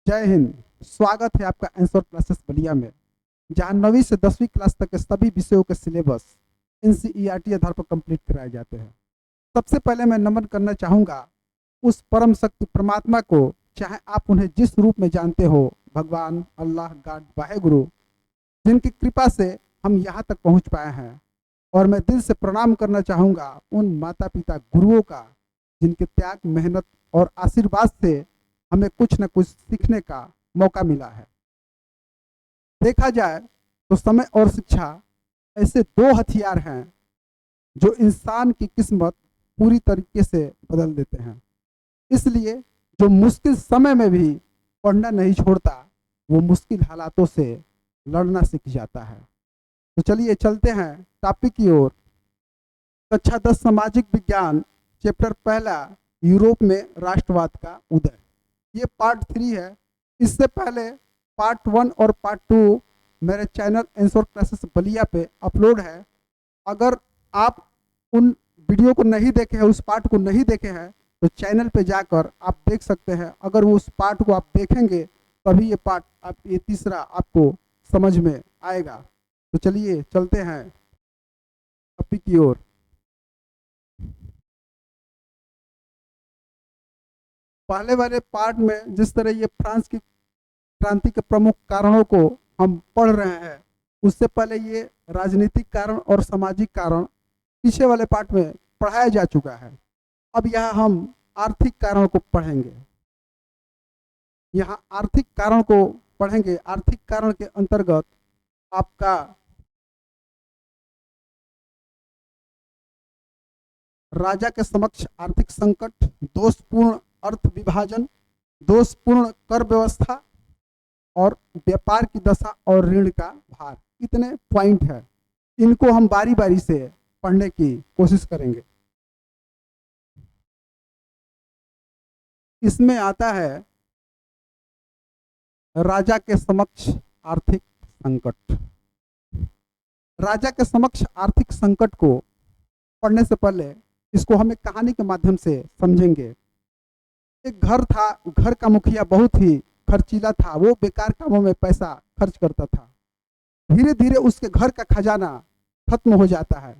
जय हिंद। स्वागत है आपका आंसर क्लासेस बलिया में, जहां 9वीं से 10वीं क्लास तक के सभी विषयों के सिलेबस एनसीईआरटी आधार पर कंप्लीट कराए जाते हैं। सबसे पहले मैं नमन करना चाहूँगा उस परम शक्ति परमात्मा को, चाहे आप उन्हें जिस रूप में जानते हो, भगवान, अल्लाह, गॉड, वाहेगुरु, जिनकी कृपा से हम यहाँ तक पहुँच पाए हैं। और मैं दिल से प्रणाम करना चाहूँगा उन माता पिता गुरुओं का, जिनके त्याग, मेहनत और आशीर्वाद से हमें कुछ न कुछ सीखने का मौका मिला है। देखा जाए तो समय और शिक्षा ऐसे दो हथियार हैं जो इंसान की किस्मत पूरी तरीके से बदल देते हैं। इसलिए जो मुश्किल समय में भी पढ़ना नहीं छोड़ता, वो मुश्किल हालातों से लड़ना सीख जाता है। तो चलिए चलते हैं टॉपिक की ओर। कक्षा 10 सामाजिक विज्ञान, चैप्टर पहला, यूरोप में राष्ट्रवाद का उदय। ये पार्ट 3 है। इससे पहले पार्ट 1 और पार्ट 2 मेरे चैनल आंसर क्लासेस बलिया पे अपलोड है। अगर आप उन वीडियो को नहीं देखे हैं, उस पार्ट को नहीं देखे हैं, तो चैनल पे जाकर आप देख सकते हैं। अगर वो उस पार्ट को आप देखेंगे तभी ये पार्ट, आप ये तीसरा आपको समझ में आएगा। तो चलिए चलते हैं टॉपिक की ओर। पहले वाले पार्ट में जिस तरह ये फ्रांस की क्रांति के प्रमुख कारणों को हम पढ़ रहे हैं, उससे पहले ये राजनीतिक कारण और सामाजिक कारण पीछे वाले पार्ट में पढ़ाया जा चुका है। अब यहाँ हम आर्थिक कारणों को पढ़ेंगे। यहाँ आर्थिक कारण को पढ़ेंगे। आर्थिक कारण के अंतर्गत आपका राजा के समक्ष आर्थिक संकट, दोषपूर्ण अर्थ विभाजन, दोषपूर्ण कर व्यवस्था और व्यापार की दशा और ऋण का भार, इतने पॉइंट है। इनको हम बारी बारी से पढ़ने की कोशिश करेंगे। इसमें आता है राजा के समक्ष आर्थिक संकट। राजा के समक्ष आर्थिक संकट को पढ़ने से पहले इसको हम एक कहानी के माध्यम से समझेंगे। एक घर था, घर का मुखिया बहुत ही खर्चीला था। वो बेकार कामों में पैसा खर्च करता था। धीरे धीरे उसके घर का खजाना खत्म हो जाता है।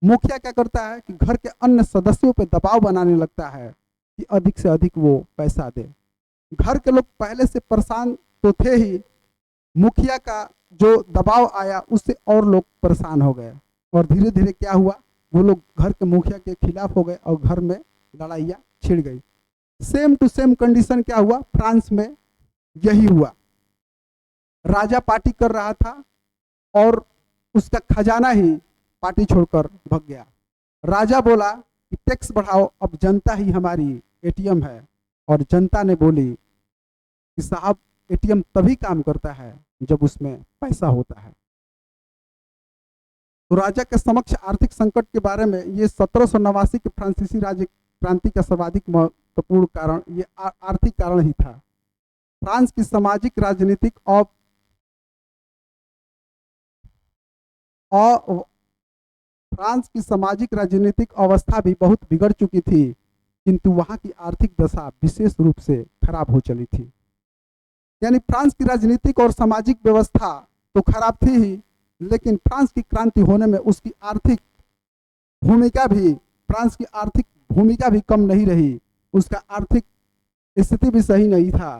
मुखिया क्या करता है कि घर के अन्य सदस्यों पर दबाव बनाने लगता है कि अधिक से अधिक वो पैसा दे। घर के लोग पहले से परेशान तो थे ही, मुखिया का जो दबाव आया उससे और लोग परेशान हो गए। और धीरे धीरे क्या हुआ, वो लोग घर के मुखिया के खिलाफ हो गए और घर में लड़ाइयाँ छिड़ गई। सेम टू सेम कंडीशन क्या हुआ, फ्रांस में यही हुआ। राजा पार्टी कर रहा था और उसका खजाना ही पार्टी छोड़कर भाग गया। राजा बोला कि टैक्स बढ़ाओ, अब जनता ही हमारी एटीएम है। और जनता ने बोली कि साहब, एटीएम तभी काम करता है जब उसमें पैसा होता है। तो राजा के समक्ष आर्थिक संकट के बारे में, ये 1789 के फ्रांसीसी राज्य क्रांति का सर्वाधिक महत्वपूर्ण कारण ये आर्थिक कारण ही था। फ्रांस की सामाजिक, राजनीतिक और फ्रांस की सामाजिक राजनीतिक अवस्था भी बहुत बिगड़ चुकी थी, किंतु वहां की आर्थिक दशा विशेष रूप से खराब हो चली थी। यानी फ्रांस की राजनीतिक और सामाजिक व्यवस्था तो खराब थी ही, लेकिन फ्रांस की क्रांति होने में उसकी आर्थिक भूमिका भी, फ्रांस की आर्थिक भूमिका भी कम नहीं रही। उसका आर्थिक स्थिति भी सही नहीं था।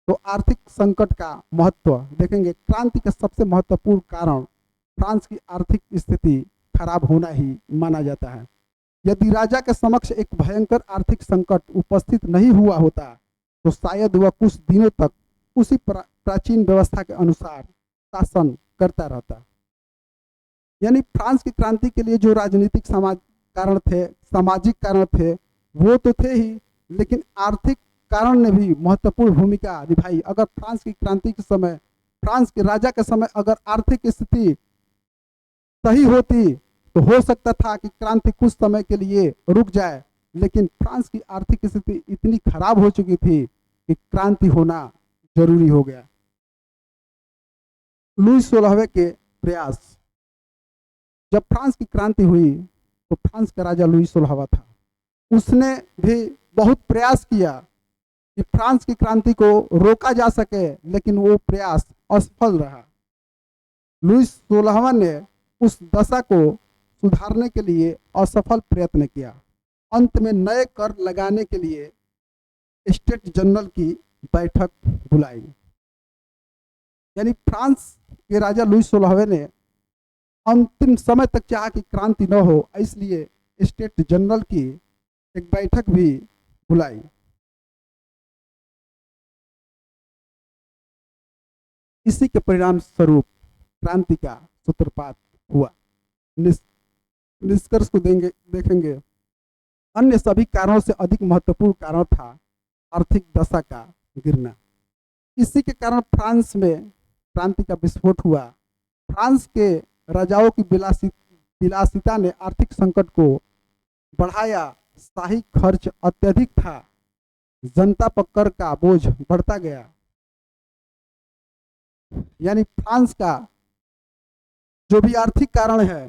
तो आर्थिक संकट का महत्व देखेंगे। क्रांति का सबसे महत्वपूर्ण कारण फ्रांस की आर्थिक स्थिति खराब होना ही माना जाता है। यदि राजा के समक्ष एक भयंकर आर्थिक संकट उपस्थित नहीं हुआ होता, तो शायद वह कुछ दिनों तक उसी प्राचीन व्यवस्था के अनुसार शासन करता रहता। यानी फ्रांस की क्रांति के लिए जो राजनीतिक कारण थे, सामाजिक कारण थे, वो तो थे ही, लेकिन आर्थिक कारण ने भी महत्वपूर्ण भूमिका निभाई। अगर फ्रांस की क्रांति के समय, फ्रांस के राजा के समय अगर आर्थिक स्थिति सही होती तो हो सकता था कि क्रांति कुछ समय के लिए रुक जाए, लेकिन फ्रांस की आर्थिक स्थिति इतनी खराब हो चुकी थी कि क्रांति होना जरूरी हो गया। लुई 16वें के प्रयास। जब फ्रांस की क्रांति हुई तो फ्रांस का राजा लुई 16वां था। उसने भी बहुत प्रयास किया कि फ्रांस की क्रांति को रोका जा सके, लेकिन वो प्रयास असफल रहा। लुईस 16वां ने उस दशा को सुधारने के लिए असफल प्रयत्न किया। अंत में नए कर लगाने के लिए स्टेट जनरल की बैठक बुलाई। यानी फ्रांस के राजा लुईस 16वें ने अंतिम समय तक चाहा कि क्रांति न हो, इसलिए स्टेट जनरल की एक बैठक भी बुलाई। इसी के परिणाम स्वरूप क्रांति का सूत्रपात हुआ। निष्कर्ष को देखेंगे। अन्य सभी कारणों से अधिक महत्वपूर्ण कारण था आर्थिक दशा का गिरना। इसी के कारण फ्रांस में क्रांति का विस्फोट हुआ। फ्रांस के राजाओं की विलासिता ने आर्थिक संकट को बढ़ाया। शाही खर्च अत्यधिक था। जनता पर कर का बोझ बढ़ता गया। यानी फ्रांस का जो भी आर्थिक कारण है,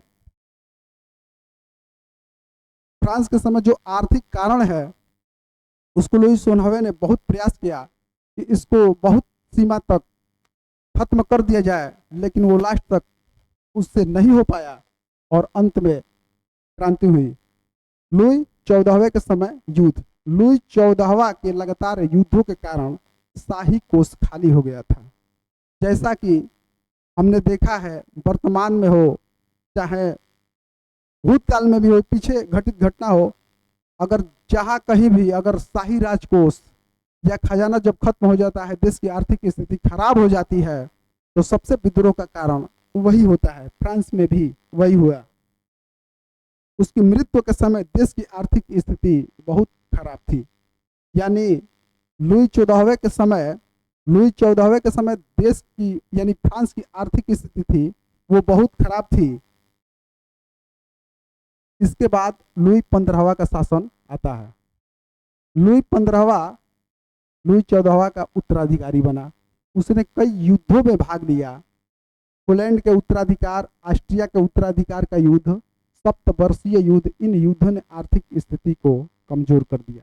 फ्रांस के समय जो आर्थिक कारण है, उसको लुईस 16वें ने बहुत प्रयास किया कि इसको बहुत सीमा तक खत्म कर दिया जाए, लेकिन वो लास्ट तक उससे नहीं हो पाया और अंत में क्रांति हुई। लुई 14वें के समय युद्ध। लुई 14वां के लगातार युद्धों के कारण शाही कोष खाली हो गया था। जैसा कि हमने देखा है, वर्तमान में हो चाहे भूतकाल में भी हो, पीछे घटित घटना हो, अगर जहाँ कहीं भी अगर शाही राजकोष या खजाना जब खत्म हो जाता है, देश की आर्थिक स्थिति खराब हो जाती है, तो सबसे विद्रोह का कारण वही होता है। फ्रांस में भी वही हुआ। उसकी मृत्यु के समय देश की आर्थिक स्थिति बहुत खराब थी। यानी लुई 14वें के समय देश की यानी फ्रांस की आर्थिक स्थिति थी वो बहुत खराब थी। इसके बाद लुई 15वां का शासन आता है। लुई 15वां लुई 14वां का उत्तराधिकारी बना। उसने कई युद्धों में भाग लिया। पोलैंड के उत्तराधिकार, ऑस्ट्रिया के उत्तराधिकार का युद्ध, सप्तवर्षीय युद्ध, इन युद्धों ने आर्थिक स्थिति को कमजोर कर दिया।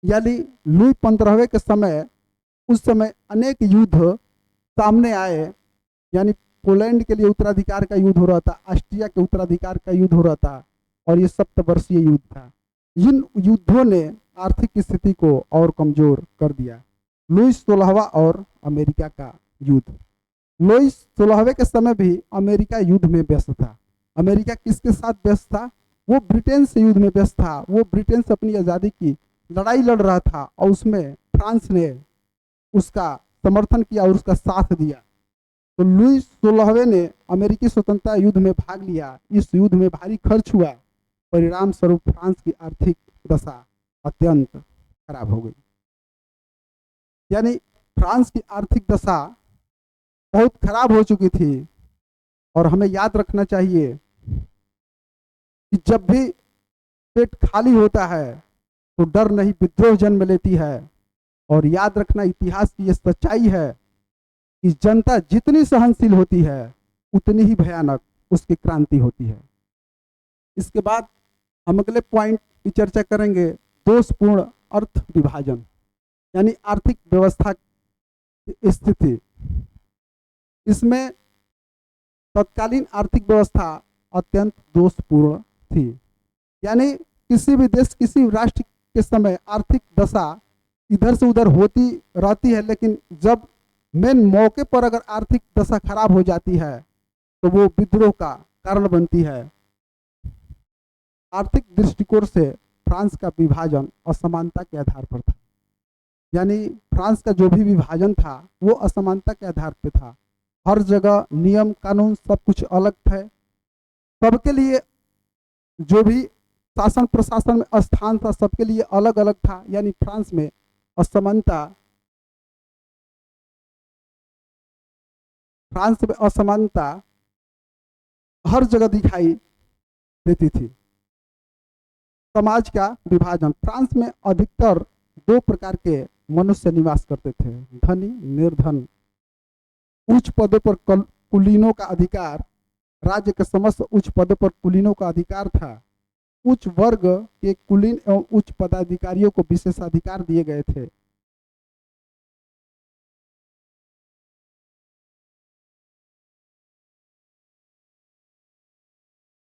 यानी लुई 15वें के समय उस समय अनेक युद्ध सामने आए। यानी पोलैंड के लिए उत्तराधिकार का युद्ध हो रहा था, ऑस्ट्रिया के उत्तराधिकार का युद्ध हो रहा था, और ये सप्तवर्षीय युद्ध था। इन युद्धों ने आर्थिक स्थिति को और कमजोर कर दिया। लुईस 16वां और अमेरिका का युद्ध। लुईस 16वें के समय भी अमेरिका युद्ध में व्यस्त था। अमेरिका किसके साथ व्यस्त था? वो ब्रिटेन से युद्ध में व्यस्त था। वो ब्रिटेन से अपनी आज़ादी की लड़ाई लड़ रहा था और उसमें फ्रांस ने उसका समर्थन किया और उसका साथ दिया। तो लुईस 16वें ने अमेरिकी स्वतंत्रता युद्ध में भाग लिया। इस युद्ध में भारी खर्च हुआ। परिणाम स्वरूप फ्रांस की आर्थिक दशा अत्यंत खराब हो गई। यानी फ्रांस की आर्थिक दशा बहुत खराब हो चुकी थी। और हमें याद रखना चाहिए कि जब भी पेट खाली होता है तो डर नहीं विद्रोह जन्म लेती है। और याद रखना, इतिहास की यह सच्चाई है कि जनता जितनी सहनशील होती है उतनी ही भयानक उसकी क्रांति होती है। इसके बाद हम अगले पॉइंट की चर्चा करेंगे, दोषपूर्ण अर्थ विभाजन, यानी आर्थिक व्यवस्था की स्थिति। इसमें तत्कालीन आर्थिक व्यवस्था अत्यंत दोषपूर्ण थी। यानी किसी भी देश, किसी भी राष्ट्र के समय आर्थिक दशा इधर से उधर होती रहती है, लेकिन जब मेन मौके पर अगर आर्थिक दशा खराब हो जाती है तो वो विद्रोह का कारण बनती है। आर्थिक दृष्टिकोण से फ्रांस का विभाजन असमानता के आधार पर था। यानी फ्रांस का जो भी विभाजन था वो असमानता के आधार पर था। हर जगह नियम कानून सब कुछ अलग थे। सबके लिए जो भी शासन प्रशासन में स्थान था सबके लिए अलग अलग था। यानी फ्रांस में असमानता, फ्रांस में असमानता हर जगह दिखाई देती थी। समाज का विभाजन। फ्रांस में अधिकतर दो प्रकार के मनुष्य निवास करते थे, धनी निर्धन। उच्च पदों पर कुलीनों का अधिकार, राज्य के समस्त उच्च पदों पर कुलीनों का अधिकार था। उच्च वर्ग के कुलीन एवं उच्च पदाधिकारियों को विशेषाधिकार दिए गए थे।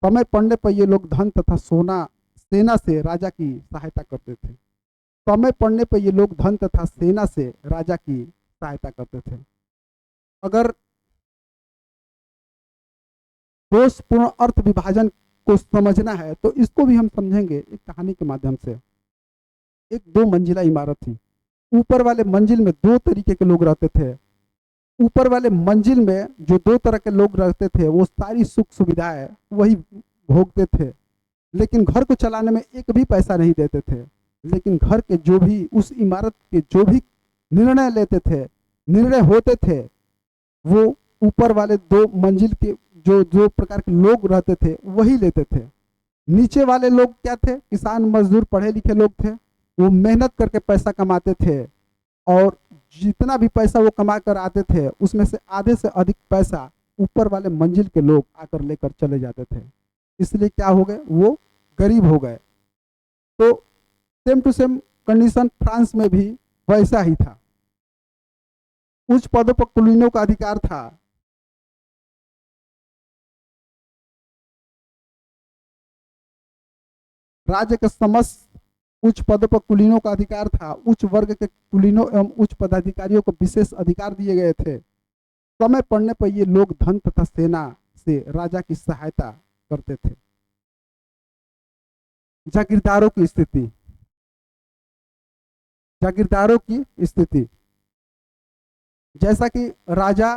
समय पड़ने पर ये लोग धन तथा सोना सेना से राजा की सहायता करते थे। समय पड़ने पर ये लोग धन तथा सेना से राजा की सहायता करते थे। अगर दोषपूर्ण अर्थ विभाजन को समझना है तो इसको भी हम समझेंगे एक कहानी के माध्यम से। एक 2 मंजिला इमारत थी। ऊपर वाले मंजिल में 2 तरीके के लोग रहते थे। ऊपर वाले मंजिल में जो 2 तरह के लोग रहते थे वो सारी सुख सुविधाएं वही भोगते थे, लेकिन घर को चलाने में एक भी पैसा नहीं देते थे। लेकिन घर के जो भी उस इमारत के जो भी निर्णय लेते थे, निर्णय होते थे, वो ऊपर वाले 2 मंजिल के जो प्रकार के लोग रहते थे वही लेते थे। नीचे वाले लोग क्या थे? किसान मजदूर पढ़े लिखे लोग थे। वो मेहनत करके पैसा कमाते थे और जितना भी पैसा वो कमा कर आते थे उसमें से आधे से अधिक पैसा ऊपर वाले मंजिल के लोग आकर लेकर चले जाते थे। इसलिए क्या हो गए? वो गरीब हो गए। तो same to same condition France में भी वैसा ही था। उच्च पदों पर कुलीनों का अधिकार था। राज्य के समस्त उच्च पदों पर कुलीनों का अधिकार था। उच्च वर्ग के कुलीनों एवं उच्च पदाधिकारियों को विशेष अधिकार दिए गए थे। समय पड़ने पर ये लोग धन तथा सेना से राजा की सहायता करते थे। जागीरदारों की स्थिति। जागीरदारों की स्थिति, जैसा कि राजा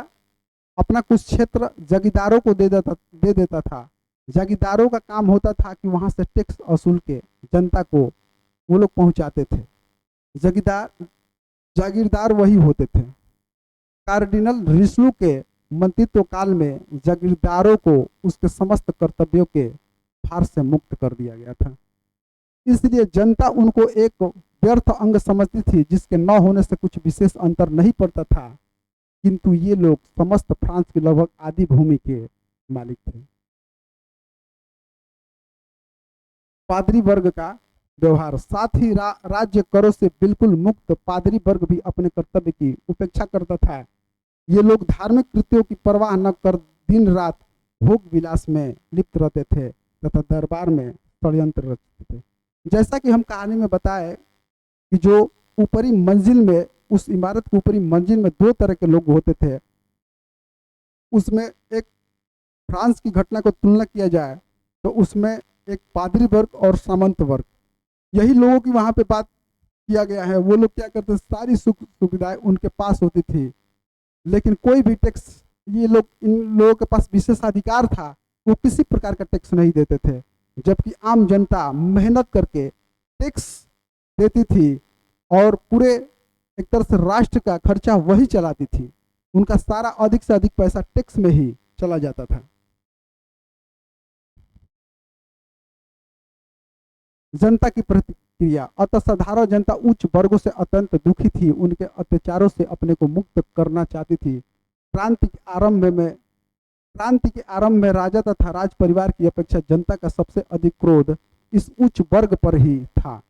अपना कुछ क्षेत्र जागीरदारों को दे देता था। जागीरदारों का काम होता था कि वहां से टैक्स वसूल के जनता को वो लोग पहुंचाते थे। जागीरदार वही होते थे। कार्डिनल रिस्लू के मंत्रित्व काल में जागीरदारों को उसके समस्त कर्तव्यों के भार से मुक्त कर दिया गया था। इसलिए जनता उनको एक व्यर्थ अंग समझती थी जिसके न होने से कुछ विशेष अंतर नहीं पड़ता था, किंतु ये लोग समस्त फ्रांस की लगभग आधी भूमि के मालिक थे। पादरी वर्ग का व्यवहार। साथ ही राज्य करों से बिल्कुल मुक्त पादरी वर्ग भी अपने कर्तव्य की उपेक्षा करता था। ये लोग धार्मिक कृत्यों की परवाह न कर दिन रात भोग विलास में लिप्त रहते थे तथा दरबार में षड्यंत्र रचते थे। जैसा कि हम कहानी में बताए कि जो ऊपरी मंजिल में, उस इमारत के ऊपरी मंजिल में 2 तरह के लोग होते थे। उसमें एक फ्रांस की घटना को तुलना किया जाए तो उसमें एक पादरी वर्ग और सामंत वर्ग, यही लोगों की वहां पे बात किया गया है। वो लोग क्या करते, सारी सुख सुविधाएं उनके पास होती थी, लेकिन कोई भी टैक्स, ये लोग, इन लोगों के पास विशेषाधिकार था, वो किसी प्रकार का टैक्स नहीं देते थे। जबकि आम जनता मेहनत करके टैक्स देती थी और पूरे एक तरह से राष्ट्र का खर्चा वही चलाती थी। उनका सारा अधिक से अधिक पैसा टैक्स में ही चला जाता था। जनता की प्रतिक्रिया। अतः साधारण जनता उच्च वर्गों से अत्यंत दुखी थी, उनके अत्याचारों से अपने को मुक्त करना चाहती थी। क्रांति के आरंभ में राजा तथा राज परिवार की अपेक्षा जनता का सबसे अधिक क्रोध इस उच्च वर्ग पर ही था।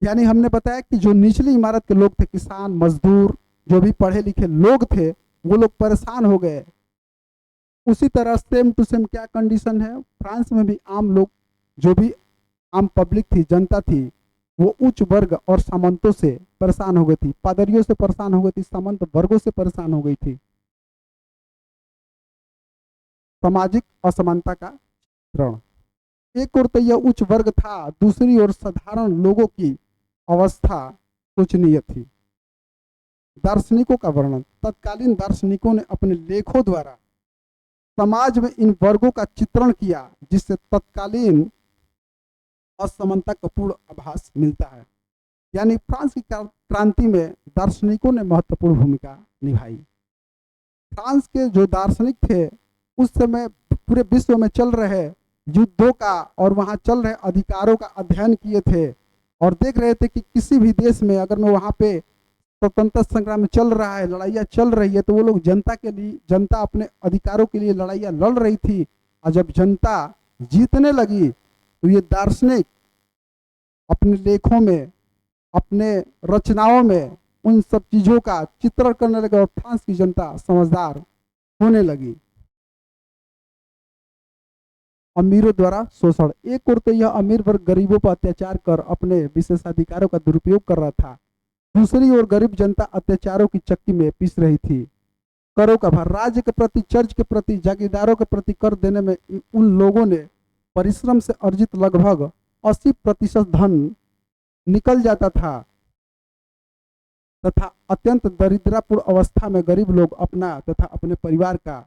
यानी हमने बताया कि जो निचली इमारत के लोग थे, किसान मजदूर, जो भी पढ़े लिखे लोग थे, वो लोग परेशान हो गए। उसी तरह सेम टू सेम क्या कंडीशन है, फ्रांस में भी आम लोग, जो भी आम पब्लिक थी, जनता थी, वो उच्च वर्ग और सामंतों से परेशान हो गई थी। पादरियों से परेशान हो गई थी, सामंत वर्गों से परेशान हो गई थी। सामाजिक असमानता का चित्रण। एक ओर तो यह उच्च वर्ग था, दूसरी ओर साधारण लोगों की अवस्था शोचनीय थी। दार्शनिकों का वर्णन। तत्कालीन दार्शनिकों ने अपने लेखों द्वारा समाज में इन वर्गों का चित्रण किया, जिससे तत्कालीन असमानता का पूर्ण आभास मिलता है। यानी फ्रांस की क्रांति में दार्शनिकों ने महत्वपूर्ण भूमिका निभाई। फ्रांस के जो दार्शनिक थे उस समय पूरे विश्व में चल रहे युद्धों का और वहां चल रहे अधिकारों का अध्ययन किए थे और देख रहे थे कि किसी भी देश में अगर मैं वहां पे स्वतंत्रता संग्राम चल रहा है, लड़ाइयाँ चल रही है, तो वो लोग जनता के लिए, जनता अपने अधिकारों के लिए लड़ाइयाँ लड़ रही थी। और जब जनता जीतने लगी तो ये दार्शनिक अपने लेखों में, अपने रचनाओं में उन सब चीजों का चित्रण करने लगे और फ्रांस की जनता समझदार होने लगी। अमीरों द्वारा शोषण। एक ओर तो यह अमीर वर्ग गरीबों पर अत्याचार कर अपने विशेषाधिकारों का दुरुपयोग कर रहा था, दूसरी ओर गरीब जनता अत्याचारों की चक्की में पिस रही थी। करों का भार, राज्य के प्रति, चर्च के प्रति, जागीरदारों के प्रति कर देने में उन लोगों ने परिश्रम से अर्जित लगभग 80% धन निकल जाता था तथा अत्यंत दरिद्रपूर्ण अवस्था में गरीब लोग अपना तथा अपने परिवार का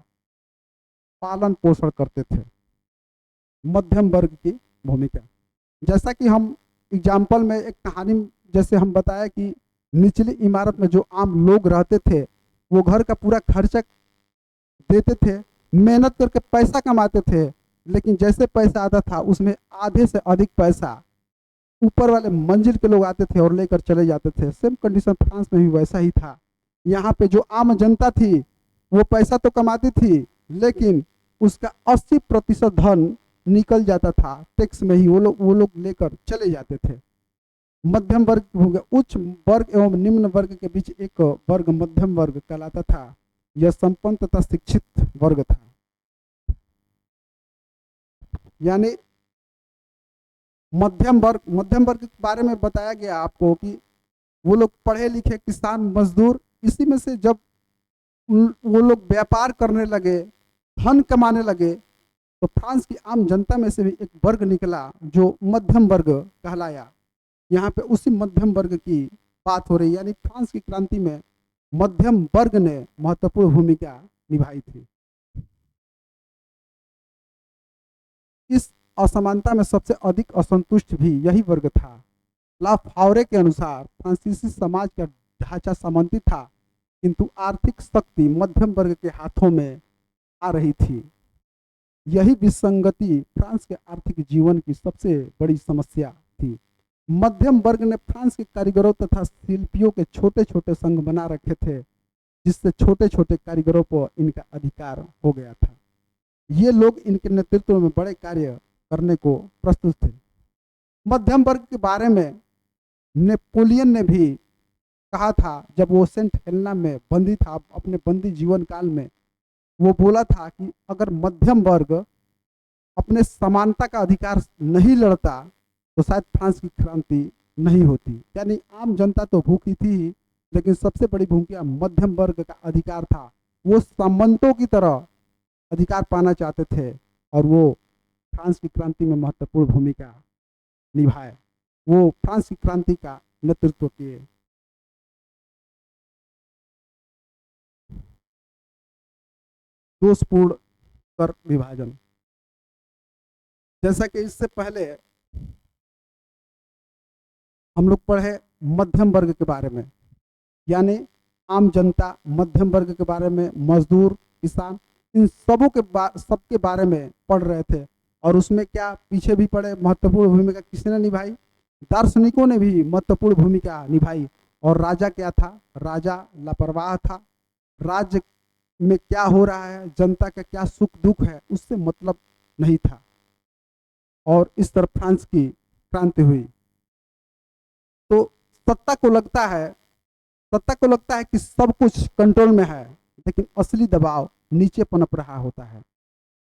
पालन पोषण करते थे। मध्यम वर्ग की भूमिका, जैसा कि हम एग्जाम्पल में एक कहानी जैसे हम बताया कि निचली इमारत में जो आम लोग रहते थे वो घर का पूरा खर्चा देते थे, मेहनत करके पैसा कमाते थे, लेकिन जैसे पैसा आता था उसमें आधे से अधिक पैसा ऊपर वाले मंजिल के लोग आते थे और लेकर चले जाते थे। सेम कंडीशन फ्रांस में भी वैसा ही था। यहाँ पे जो आम जनता थी वो पैसा तो कमाती थी, लेकिन उसका 80% धन निकल जाता था टैक्स में ही, वो लोग लेकर चले जाते थे। मध्यम वर्ग हो गया। उच्च वर्ग एवं निम्न वर्ग के बीच एक वर्ग मध्यम वर्ग कहलाता था। यह संपन्न तथा शिक्षित वर्ग था। यानी मध्यम वर्ग के बारे में बताया गया आपको कि वो लोग पढ़े लिखे किसान मजदूर, इसी में से जब वो लोग व्यापार करने लगे, धन कमाने लगे, तो फ्रांस की आम जनता में से भी एक वर्ग निकला जो मध्यम वर्ग कहलाया। यहाँ पे उसी मध्यम वर्ग की बात हो रही है। यानी फ्रांस की क्रांति में मध्यम वर्ग ने महत्वपूर्ण भूमिका निभाई थी। इस असमानता में सबसे अधिक असंतुष्ट भी यही वर्ग था। ला फावरे के अनुसार फ्रांसीसी समाज का ढांचा सामंती था, किंतु आर्थिक शक्ति मध्यम वर्ग के हाथों में आ रही थी। यही विसंगति फ्रांस के आर्थिक जीवन की सबसे बड़ी समस्या थी। मध्यम वर्ग ने फ्रांस के कारीगरों तथा शिल्पियों के छोटे छोटे संघ बना रखे थे, जिससे छोटे छोटे कारीगरों पर इनका अधिकार हो गया था। ये लोग इनके नेतृत्व में बड़े कार्य करने को प्रस्तुत थे। मध्यम वर्ग के बारे में नेपोलियन ने भी कहा था, जब वो सेंट हेलेना में बंदी था अपने बंदी जीवन काल में, वो बोला था कि अगर मध्यम वर्ग अपने समानता का अधिकार नहीं लड़ता तो शायद फ्रांस की क्रांति नहीं होती। यानी आम जनता तो भूखी थी ही, लेकिन सबसे बड़ी भूमिका मध्यम वर्ग का अधिकार था। वो सामंतों की तरह अधिकार पाना चाहते थे और वो फ्रांस की क्रांति में महत्वपूर्ण भूमिका निभाए। वो फ्रांस की क्रांति का नेतृत्व किए। दोषपूर्ण कर विभाजन, जैसा कि इससे पहले हम लोग पढ़े मध्यम वर्ग के बारे में, यानी आम जनता, मध्यम वर्ग के बारे में, मजदूर, किसान, इन सबके बारे में पढ़ रहे थे। और उसमें क्या पीछे भी पढ़े महत्वपूर्ण भूमिका किसने निभाई? दार्शनिकों ने भी महत्वपूर्ण भूमिका निभाई। और राजा क्या था? राजा लापरवाह था। राज्य में क्या हो रहा है, जनता का क्या सुख दुख है, उससे मतलब नहीं था। और इस तरह फ्रांस की क्रांति हुई। तो सत्ता को लगता है कि सब कुछ कंट्रोल में है, लेकिन असली दबाव नीचे पनप रहा होता है।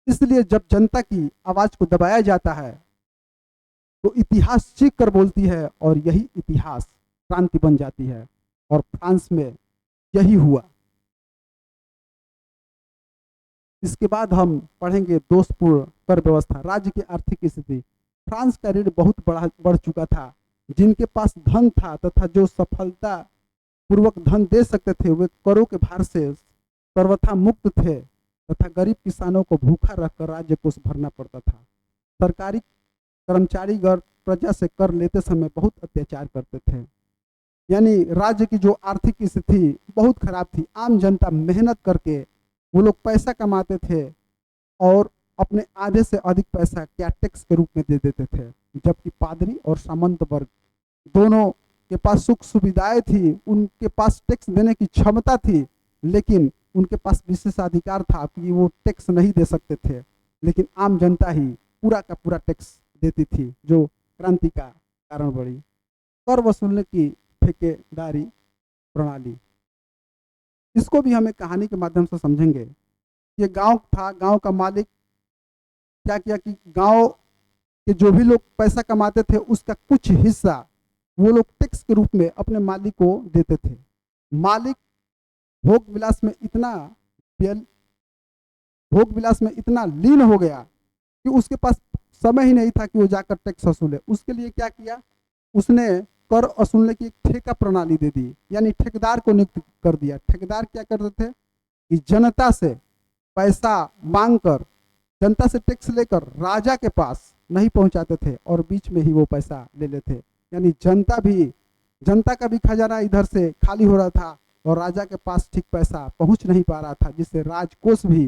इसलिए जब जनता की आवाज को दबाया जाता है तो इतिहास चीख कर बोलती है और यही इतिहास क्रांति बन जाती है। और फ्रांस में यही हुआ। इसके बाद हम पढ़ेंगे दोषपूर्ण कर व्यवस्था। राज्य की आर्थिक स्थिति। फ्रांस का ऋण बहुत बढ़ चुका था। जिनके पास धन था तथा जो सफलता पूर्वक धन दे सकते थे, वे करों के भार से सर्वथा मुक्त थे तथा गरीब किसानों को भूखा रखकर राज्य को भरना पड़ता था। सरकारी कर्मचारी प्रजा से कर लेते समय बहुत अत्याचार करते थे। यानी राज्य की जो आर्थिक स्थिति बहुत खराब थी। आम जनता मेहनत करके वो लोग पैसा कमाते थे और अपने आधे से अधिक पैसा क्या टैक्स के रूप में दे देते थे, जबकि पादरी और सामंत वर्ग दोनों के पास सुख सुविधाएं थी, उनके पास टैक्स देने की क्षमता थी, लेकिन उनके पास विशेषाधिकार था कि वो टैक्स नहीं दे सकते थे। लेकिन आम जनता ही पूरा का पूरा टैक्स देती थी, जो क्रांति का कारण बड़ी। कर वसूलने की ठेकेदारी प्रणाली, इसको भी हमें कहानी के माध्यम से समझेंगे। ये गांव था, गांव का मालिक क्या किया कि गांव के जो भी लोग पैसा कमाते थे उसका कुछ हिस्सा वो लोग टैक्स के रूप में अपने मालिक को देते थे। मालिक भोग विलास में इतना भोग विलास में इतना लीन हो गया कि उसके पास समय ही नहीं था कि वो जाकर टैक्स वसूले। उसके लिए क्या किया, उसने कर वसूलने की एक ठेका प्रणाली दे दी, यानी ठेकेदार को नियुक्त कर दिया। ठेकेदार क्या करते थे कि जनता से पैसा मांगकर, जनता से टैक्स लेकर राजा के पास नहीं पहुंचाते थे और बीच में ही वो पैसा ले लेते, यानी जनता का भी खजाना इधर से खाली हो रहा था और राजा के पास ठीक पैसा पहुंच नहीं पा रहा था, जिससे राजकोष भी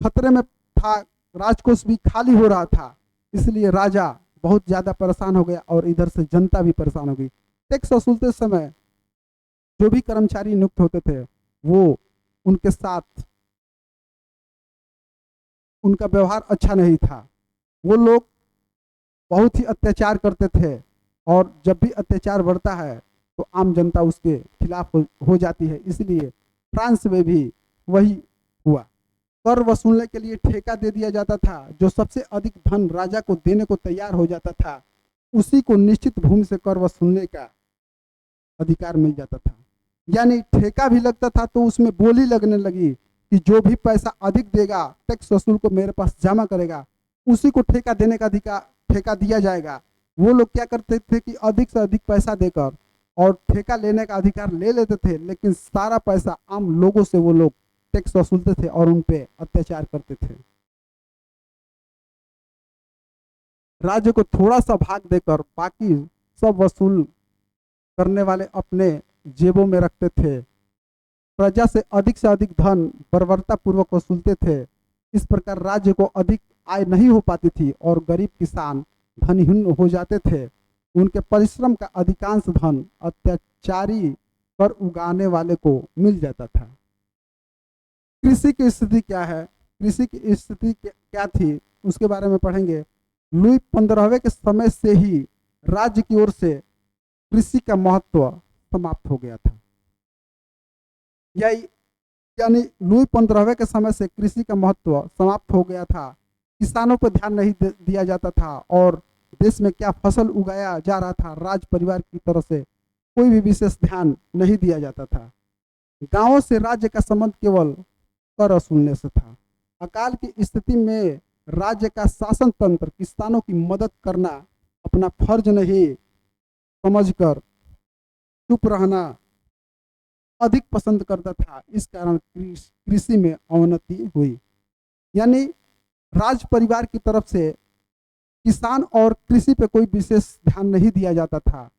खतरे में था, राजकोष भी खाली हो रहा था। इसलिए राजा बहुत ज़्यादा परेशान हो गया और इधर से जनता भी परेशान हो गई। टैक्स वसूलते समय जो भी कर्मचारी नियुक्त होते थे वो उनके साथ उनका व्यवहार अच्छा नहीं था। वो लोग बहुत ही अत्याचार करते थे और जब भी अत्याचार बढ़ता है तो आम जनता उसके खिलाफ हो जाती है। इसलिए फ्रांस में भी वही हुआ। कर वसूलने के लिए ठेका दे दिया जाता था। जो सबसे अधिक धन राजा को देने को तैयार हो जाता था उसी को निश्चित भूमि से कर वसूलने का अधिकार मिल जाता था। यानी ठेका भी लगता था तो उसमें बोली लगने लगी कि जो भी पैसा अधिक देगा टैक्स वसूल को मेरे पास जमा करेगा उसी को ठेका देने का अधिकार, ठेका दिया जाएगा। वो लोग क्या करते थे कि अधिक से अधिक पैसा देकर और ठेका लेने का अधिकार ले लेते थे, लेकिन सारा पैसा आम लोगों से वो लोग टैक्स वसूलते थे और उन पे अत्याचार करते थे। राज्य को थोड़ा सा भाग देकर बाकी सब वसूल करने वाले अपने जेबों में रखते थे। प्रजा से अधिक धन बर्बरता पूर्वक वसूलते थे। इस प्रकार राज्य को अधिक आय नहीं हो पाती थी और गरीब किसान धनहीन हो जाते थे। उनके परिश्रम का अधिकांश धन अत्याचारी कर उगाने वाले को मिल जाता था। कृषि की स्थिति क्या है, कृषि की स्थिति क्या थी उसके बारे में पढ़ेंगे। लुई 15वें के समय से ही राज्य की ओर से कृषि का महत्व समाप्त हो गया था। यानी लुई 15वें के समय से कृषि का महत्व समाप्त हो गया था। किसानों पर ध्यान नहीं दिया जाता था और देश में क्या फसल उगाया जा रहा था राज परिवार की तरफ से कोई भी विशेष ध्यान नहीं दिया जाता था। गांवों से राज्य का संबंध केवल कर वसूलने से था। अकाल की स्थिति में राज्य का शासन तंत्र किसानों की मदद करना अपना फर्ज नहीं समझकर चुप रहना अधिक पसंद करता था। इस कारण कृषि में अवनति हुई। यानी राज परिवार की तरफ से किसान और कृषि पे कोई विशेष ध्यान नहीं दिया जाता था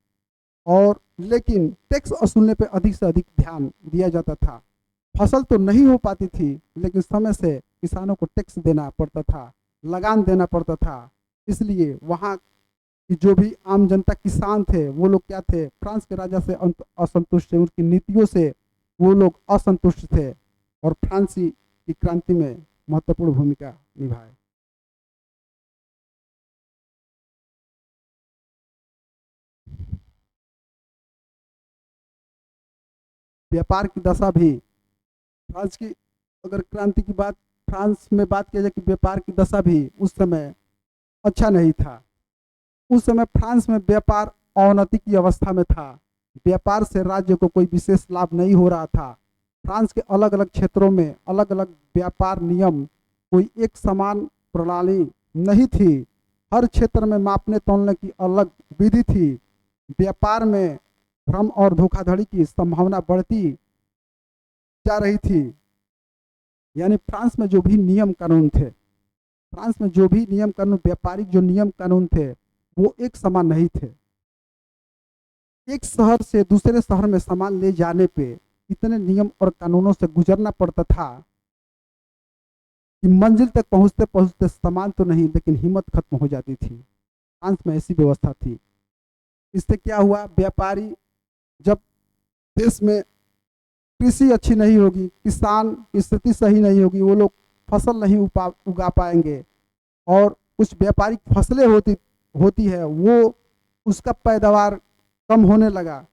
और लेकिन टैक्स वसूलने पे अधिक से अधिक ध्यान दिया जाता था। फसल तो नहीं हो पाती थी लेकिन समय से किसानों को टैक्स देना पड़ता था, लगान देना पड़ता था। इसलिए वहाँ कि जो भी आम जनता किसान थे वो लोग क्या थे, फ्रांस के राजा से असंतुष्ट थे, उनकी नीतियों से वो लोग असंतुष्ट थे और फ्रांसी की क्रांति में महत्वपूर्ण भूमिका निभाए। व्यापार की दशा भी फ्रांस की, अगर क्रांति की बात फ्रांस में बात किया जाए कि व्यापार की दशा भी उस समय अच्छा नहीं था। उस समय फ्रांस में व्यापार अवनति की अवस्था में था। व्यापार से राज्य को कोई विशेष लाभ नहीं हो रहा था। फ्रांस के अलग अलग क्षेत्रों में अलग अलग व्यापार नियम, कोई एक समान प्रणाली नहीं थी। हर क्षेत्र में मापने तोलने की अलग विधि थी। व्यापार में भ्रम और धोखाधड़ी की संभावना बढ़ती जा रही थी। यानी फ्रांस में जो भी नियम कानून थे, फ्रांस में जो भी नियम कानून, व्यापारिक जो नियम कानून थे वो एक समान नहीं थे। एक शहर से दूसरे शहर में सामान ले जाने पे इतने नियम और कानूनों से गुजरना पड़ता था कि मंजिल तक पहुंचते पहुंचते सामान तो नहीं लेकिन हिम्मत खत्म हो जाती थी। फ्रांस में ऐसी व्यवस्था थी। इससे क्या हुआ, व्यापारी जब देश में कृषि अच्छी नहीं होगी, किसान की स्थिति सही नहीं होगी, वो लोग फसल नहीं उगा पाएंगे और कुछ व्यापारिक फसलें होती है वो उसका पैदावार कम होने लगा।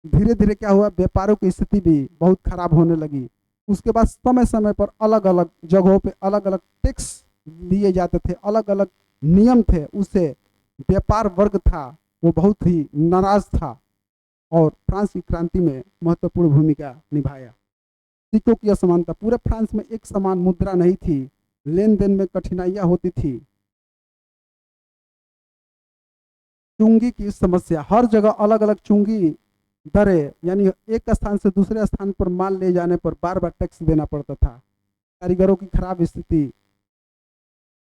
धीरे धीरे क्या हुआ, व्यापारों की स्थिति भी बहुत खराब होने लगी। उसके बाद समय समय पर अलग अलग जगहों पे अलग अलग टैक्स लिए जाते थे, अलग अलग नियम थे, उससे व्यापार वर्ग था वो बहुत ही नाराज था और फ्रांस की क्रांति में महत्वपूर्ण भूमिका निभाया। सिक्कों की असमानता, पूरे फ्रांस में एक समान मुद्रा नहीं थी, लेन देन में कठिनाइयां होती थी। चुंगी की समस्या, हर जगह अलग अलग चुंगी दरें, यानी एक स्थान से दूसरे स्थान पर माल ले जाने पर बार बार टैक्स देना पड़ता था। कारीगरों की खराब स्थिति,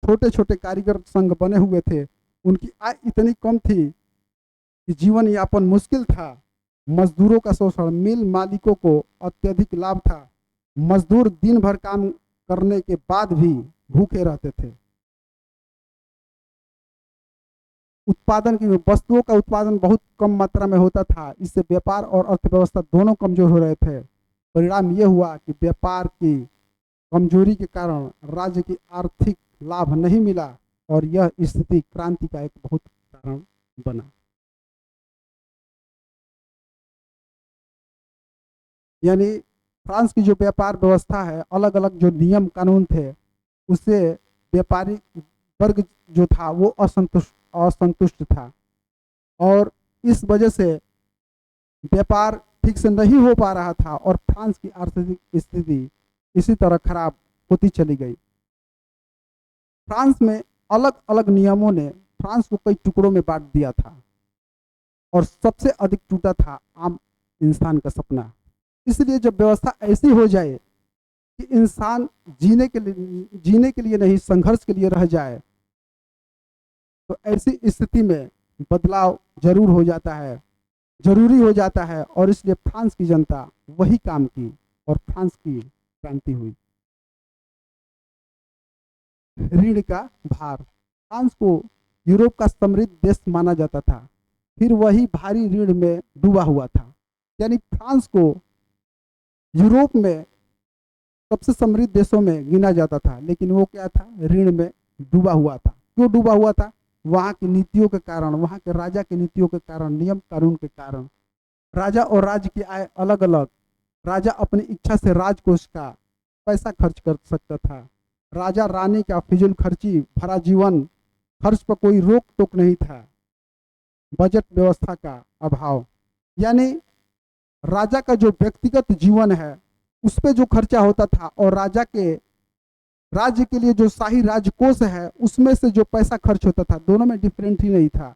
छोटे छोटे कारीगर संघ बने हुए थे, उनकी आय इतनी कम थी कि जीवन यापन मुश्किल था। मजदूरों का शोषण, मिल मालिकों को अत्यधिक लाभ था, मजदूर दिन भर काम करने के बाद भी भूखे रहते थे। उत्पादन की, वस्तुओं का उत्पादन बहुत कम मात्रा में होता था, इससे व्यापार और अर्थव्यवस्था दोनों कमजोर हो रहे थे। परिणाम यह हुआ कि व्यापार की कमजोरी के कारण राज्य की आर्थिक लाभ नहीं मिला और यह स्थिति क्रांति का एक बहुत कारण बना। यानी फ्रांस की जो व्यापार व्यवस्था है, अलग अलग जो नियम कानून थे, उससे व्यापारी वर्ग जो था वो असंतुष्ट था और इस वजह से व्यापार ठीक से नहीं हो पा रहा था और फ्रांस की आर्थिक स्थिति इसी तरह खराब होती चली गई। फ्रांस में अलग अलग नियमों ने फ्रांस को कई टुकड़ों में बांट दिया था और सबसे अधिक टूटा था आम इंसान का सपना। इसलिए जब व्यवस्था ऐसी हो जाए कि इंसान जीने के लिए नहीं, संघर्ष के लिए रह जाए, तो ऐसी स्थिति में बदलाव जरूर हो जाता है, जरूरी हो जाता है और इसलिए फ्रांस की जनता वही काम की और फ्रांस की क्रांति हुई। ऋण का भार, फ्रांस को यूरोप का समृद्ध देश माना जाता था, फिर वही भारी ऋण में डूबा हुआ था। यानी फ्रांस को यूरोप में सबसे समृद्ध देशों में गिना जाता था, लेकिन वो क्या था, ऋण में डूबा हुआ था। क्यों डूबा हुआ था? वहाँ की नीतियों के कारण, वहाँ के राजा की नीतियों के कारण, नियम कानून के कारण। राजा और राज्य की आय अलग अलग, राजा अपनी इच्छा से राजकोष का पैसा खर्च कर सकता था, राजा रानी का फिजूल खर्ची भरा जीवन, खर्च पर कोई रोक टोक नहीं था। बजट व्यवस्था का अभाव, यानी राजा का जो व्यक्तिगत जीवन है उस पर जो खर्चा होता था और राज्य के लिए जो शाही राजकोष है उसमें से जो पैसा खर्च होता था, दोनों में डिफरेंट ही नहीं था।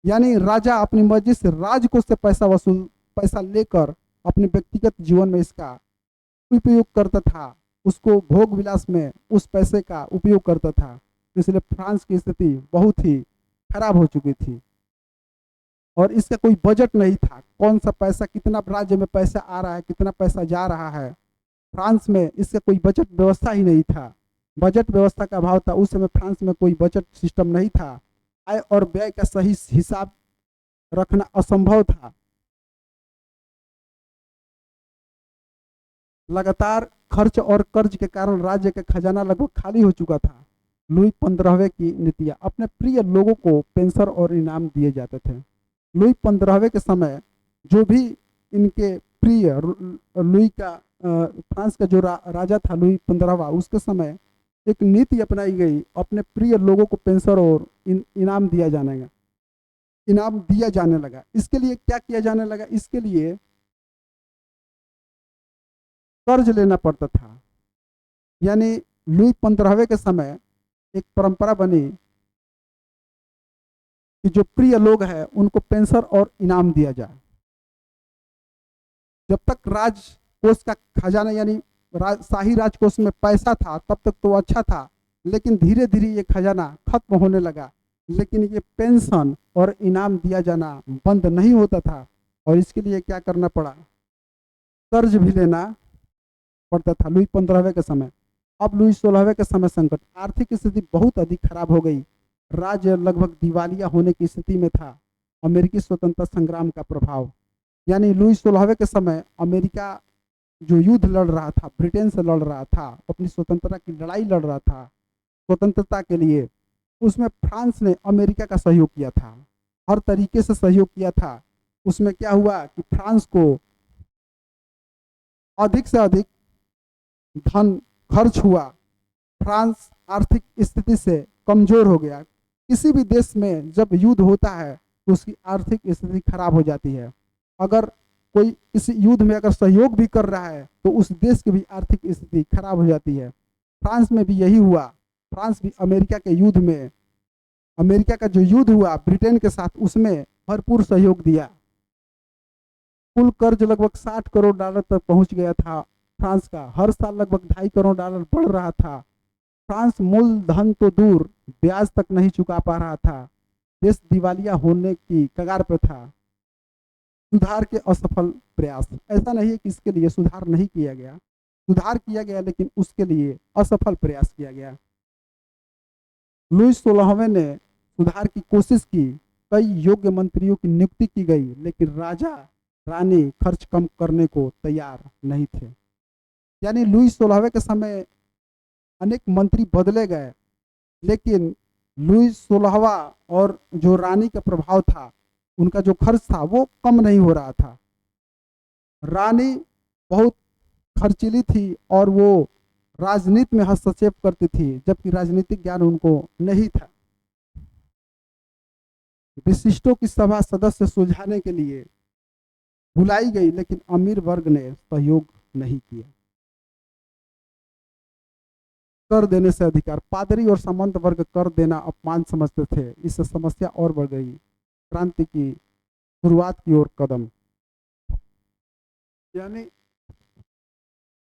यानी राजा अपनी मर्जी से राजकोष से पैसा लेकर अपने व्यक्तिगत जीवन में इसका उपयोग करता था, उसको भोग विलास में उस पैसे का उपयोग करता था। इसलिए फ्रांस की स्थिति बहुत ही खराब हो चुकी थी और इसका कोई बजट नहीं था, कौन सा पैसा, कितना राज्य में पैसा आ रहा है, कितना पैसा जा रहा है। फ्रांस में इसका कोई बजट व्यवस्था ही नहीं था, बजट व्यवस्था का अभाव था। उस समय फ्रांस में कोई बजट सिस्टम नहीं था, आय और व्यय का सही हिसाब रखना असंभव था। लगातार खर्च और कर्ज के कारण राज्य का खजाना लगभग खाली हो चुका था। लुई 15वें की नीतियां, अपने प्रिय लोगों को पेंशन और इनाम दिए जाते थे। लुई 15वें के समय जो भी इनके प्रिय लुई का फ्रांस का जो राजा था लुई 15वां, उसके समय एक नीति अपनाई गई, अपने प्रिय लोगों को पेंशन और इनाम दिया जाने लगा। इसके लिए क्या किया जाने लगा? इसके लिए कर्ज लेना पड़ता था। यानी लुई 15वें के समय एक परंपरा बनी कि जो प्रिय लोग हैं उनको पेंशन और इनाम दिया जाए। जब तक राजकोष का खजाना यानी शाही राजकोष में पैसा था तब तक तो अच्छा था, लेकिन धीरे धीरे ये खजाना खत्म होने लगा। लेकिन ये पेंशन और इनाम दिया जाना बंद नहीं होता था और इसके लिए क्या करना पड़ा? कर्ज भी लेना पड़ता था लुई 15वें के समय। अब लुई 16वें के समय संकट, आर्थिक स्थिति बहुत अधिक खराब हो गई, राज्य लगभग दिवालिया होने की स्थिति में था। अमेरिकी स्वतंत्रता संग्राम का प्रभाव, यानी लुई 16वें के समय अमेरिका जो युद्ध लड़ रहा था, ब्रिटेन से लड़ रहा था, अपनी स्वतंत्रता की लड़ाई लड़ रहा था स्वतंत्रता के लिए, उसमें फ्रांस ने अमेरिका का सहयोग किया था, हर तरीके से सहयोग किया था। उसमें क्या हुआ कि फ्रांस को अधिक से अधिक धन खर्च हुआ, फ्रांस आर्थिक स्थिति से कमजोर हो गया। किसी भी देश में जब युद्ध होता है तो उसकी आर्थिक स्थिति खराब हो जाती है। अगर कोई इस युद्ध में अगर सहयोग भी कर रहा है तो उस देश की भी आर्थिक स्थिति खराब हो जाती है। फ्रांस में भी यही हुआ। फ्रांस भी अमेरिका के युद्ध में, अमेरिका का जो युद्ध हुआ ब्रिटेन के साथ, उसमें भरपूर सहयोग दिया। कुल कर्ज लगभग 60 करोड़ डॉलर तक पहुंच गया था फ्रांस का। हर साल लगभग 2.5 करोड़ डॉलर बढ़ रहा था। फ्रांस मूलधन तो दूर, ब्याज तक नहीं चुका पा रहा था। देश दिवालिया होने की कगार पर था। सुधार के असफल प्रयास। ऐसा नहीं है कि इसके लिए सुधार नहीं किया गया, सुधार किया गया, लेकिन उसके लिए असफल प्रयास किया गया। लुईस 16वें ने सुधार की कोशिश की। कई योग्य मंत्रियों की नियुक्ति की गई, लेकिन राजा रानी खर्च कम करने को तैयार नहीं थे। यानी लुईस 16वें के समय अनेक मंत्री बदले गए, लेकिन लुईस 16वां और जो रानी का प्रभाव था, उनका जो खर्च था वो कम नहीं हो रहा था। रानी बहुत खर्चीली थी और वो राजनीति में हस्तक्षेप करती थी, जबकि राजनीतिक ज्ञान उनको नहीं था। विशिष्टों की सभा सदस्य सुलझाने के लिए बुलाई गई, लेकिन अमीर वर्ग ने सहयोग नहीं किया। कर देने से अधिकार। पादरी और सामंत वर्ग कर देना अपमान समझते थे। इससे समस्या और बढ़ गई। क्रांति की शुरुआत की ओर कदम।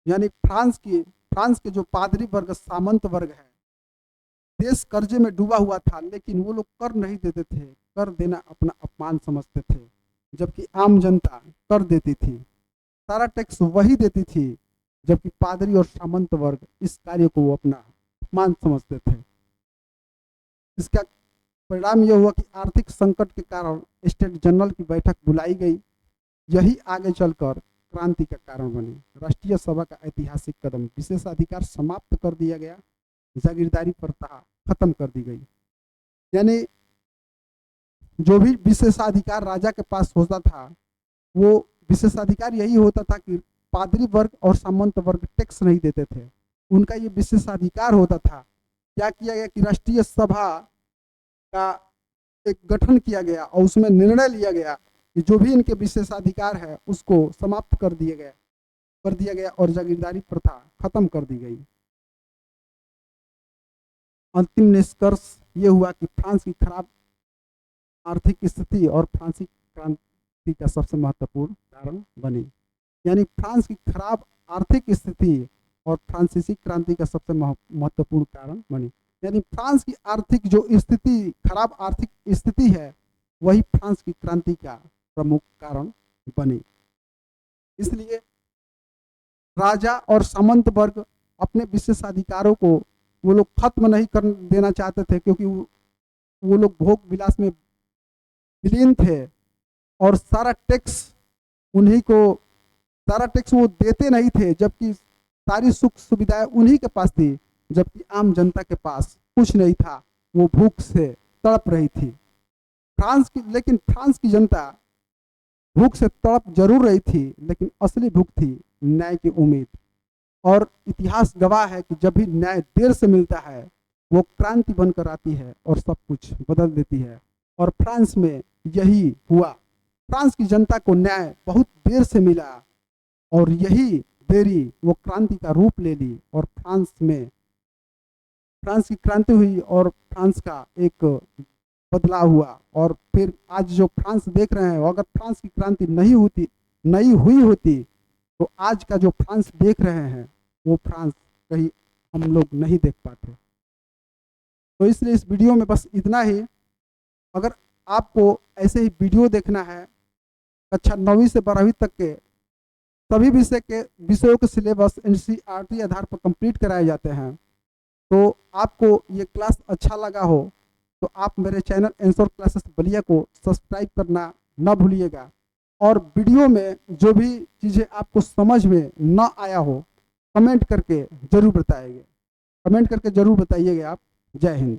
यानी फ्रांस के जो पादरी वर्ग, सामंत वर्ग है, देश कर्जे में डूबा हुआ था, लेकिन वो लोग कर नहीं देते थे। कर देना अपना अपमान समझते थे, जबकि आम जनता कर देती थी। सारा टैक्स वही देती थी, जबकि पादरी और सामंत वर्ग इस कार्य को अपना अपमान समझते थे। इसका परिणाम यह हुआ कि आर्थिक संकट के कारण स्टेट जनरल की बैठक बुलाई गई। यही आगे चलकर क्रांति का कारण बनी। राष्ट्रीय सभा का ऐतिहासिक कदम। विशेषाधिकार समाप्त कर दिया गया। जागीरदारी प्रथा खत्म कर दी गई। यानी जो भी विशेषाधिकार राजा के पास होता था, वो विशेषाधिकार यही होता था कि पादरी वर्ग और सामंत वर्ग टैक्स नहीं देते थे। उनका ये विशेषाधिकार होता था। क्या किया गया कि राष्ट्रीय सभा का एक गठन किया गया और उसमें निर्णय लिया गया कि जो भी इनके विशेषाधिकार है उसको समाप्त कर दिया गया और जागीरदारी प्रथा खत्म कर दी गई। अंतिम निष्कर्ष ये हुआ कि फ्रांस की खराब आर्थिक स्थिति और फ्रांसीसी क्रांति का सबसे महत्वपूर्ण कारण बनी। यानी फ्रांस की खराब आर्थिक स्थिति और फ्रांसीसी क्रांति का सबसे महत्वपूर्ण कारण बनी। यानी फ्रांस की आर्थिक जो स्थिति, खराब आर्थिक स्थिति है, वही फ्रांस की क्रांति का प्रमुख कारण बनी। इसलिए राजा और सामंत वर्ग अपने विशेषाधिकारों को वो लोग खत्म नहीं कर देना चाहते थे, क्योंकि वो लोग भोग विलास में विलीन थे और सारा टैक्स वो देते नहीं थे, जबकि सारी सुख सुविधाएं उन्हीं के पास थी, जबकि आम जनता के पास कुछ नहीं था। वो भूख से तड़प रही थी। लेकिन फ्रांस की जनता भूख से तड़प जरूर रही थी, लेकिन असली भूख थी न्याय की उम्मीद। और इतिहास गवाह है कि जब भी न्याय देर से मिलता है, वो क्रांति बनकर आती है और सब कुछ बदल देती है। और फ्रांस में यही हुआ। फ्रांस की जनता को न्याय बहुत देर से मिला और यही देरी वो क्रांति का रूप ले ली और फ्रांस की क्रांति हुई और फ्रांस का एक बदलाव हुआ। और फिर आज जो फ्रांस देख रहे हैं, अगर फ्रांस की क्रांति नहीं हुई होती तो आज का जो फ्रांस देख रहे हैं वो फ्रांस कहीं हम लोग नहीं देख पाते। तो इसलिए इस वीडियो में बस इतना ही। अगर आपको ऐसे ही वीडियो देखना है, कक्षा 9वीं से 12वीं तक के सभी विषयों के सिलेबस एनसीईआरटी आधार पर कंप्लीट कराए जाते हैं। तो आपको ये क्लास अच्छा लगा हो तो आप मेरे चैनल एंसर क्लासेस बलिया को सब्सक्राइब करना ना भूलिएगा। और वीडियो में जो भी चीज़ें आपको समझ में ना आया हो, कमेंट करके जरूर बताइएगा आप। जय हिंद।